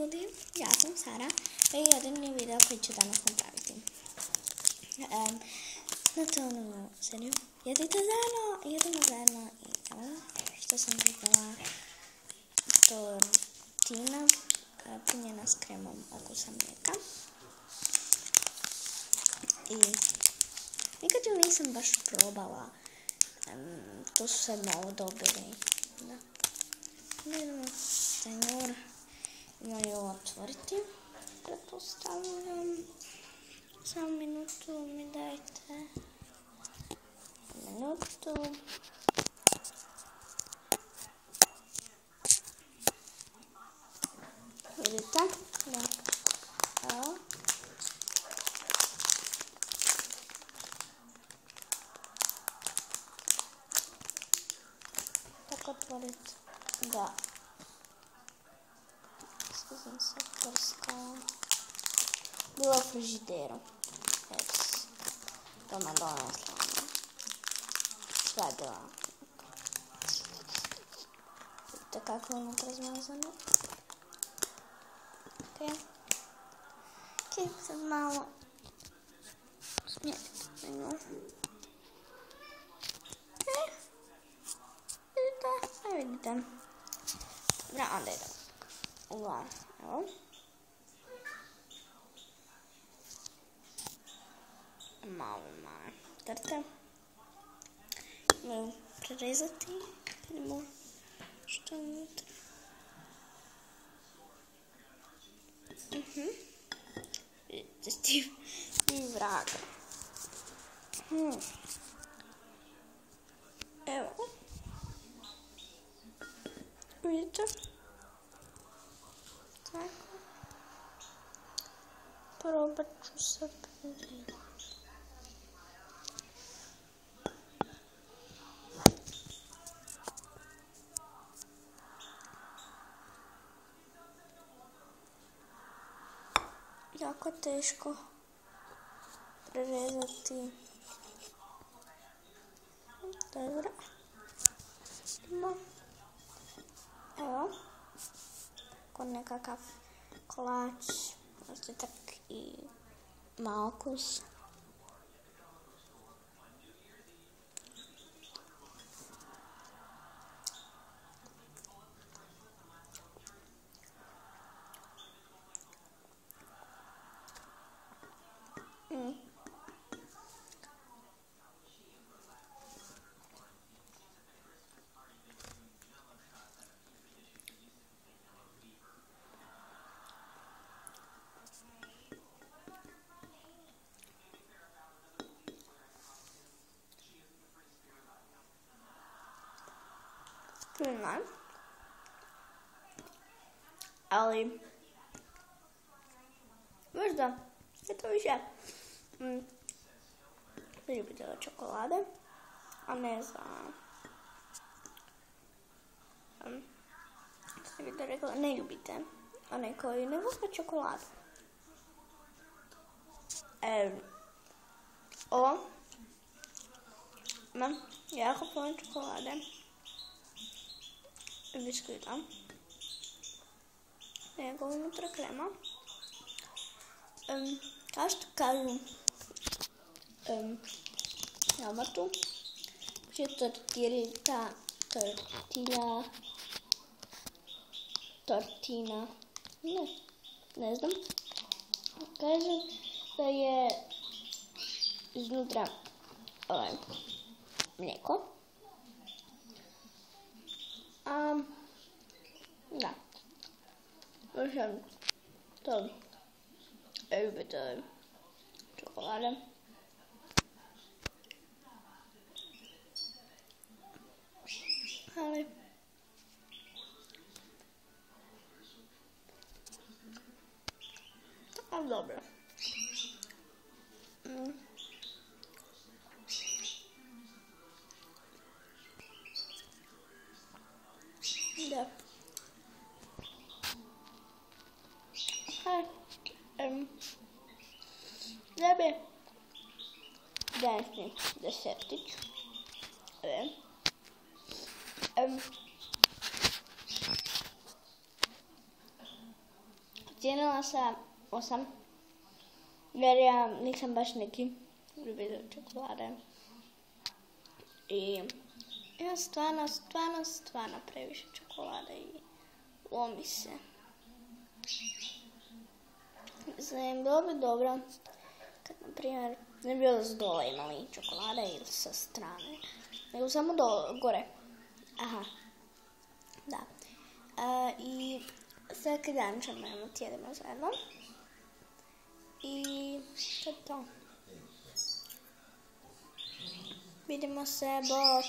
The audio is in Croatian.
ljudi, ja sam Sara i jedini video koji ću danas napraviti. Znate onu seriju? Jedemo zajedno i evo što sam vidjela tortina punjena s kremom okusa mlijeka. I nikad ju nisam baš probala. To su sad malo dobili. Da. Idemo senjor. Imaju otvoriti. Pretpostavljam. Samo minutu mi dajte. Minutu. Vidite? Da. Evo. Tako otvoriti. Da. Sam se prskala. Bila u frižideru. Doma donesla. Sve je bila. Vidite kako je unutra zmazano. Ok, sad malo smijeniti na nju. Vidite. Dobra, onda idemo. Uglavnom, evo. Malo trte. Mogu prerezati. Vidimo što je unutra. Vidite ti vraga. Evo. Vidite? Tako. Probat ću se prerezati. Jako teško prerezati. Dobro. Evo. Kod nekakav kolač. Možete tak i malo okus. Priznam. Ali možda je to više ljubitelja čokolade, a ne za što bih da rekla, ne ljubite one koji ne vole čokoladu. Ovo imam jako puno čokolade i biskvita. Nego unutra krema. Kao što kažu na vrtu, je tortina, ne znam. Kažem da je iznutra mlijeko. Da. Možem to ljubite čokolade. Ali dobro. Da. Zabe današnji desertić. cijenila sa 8. Jer ja nisam baš neki ljubitelj čokolade. I ja stvarno previše čokolade i lomi se. Mislim, bilo bi dobro kad, na primjer, ne bi bilo s dole imali čokolade ili sa strane, nego samo gore. Aha, da. I svaki dan ćemo imati, jedemo zajedno. I to je to. Vidimo se, bok.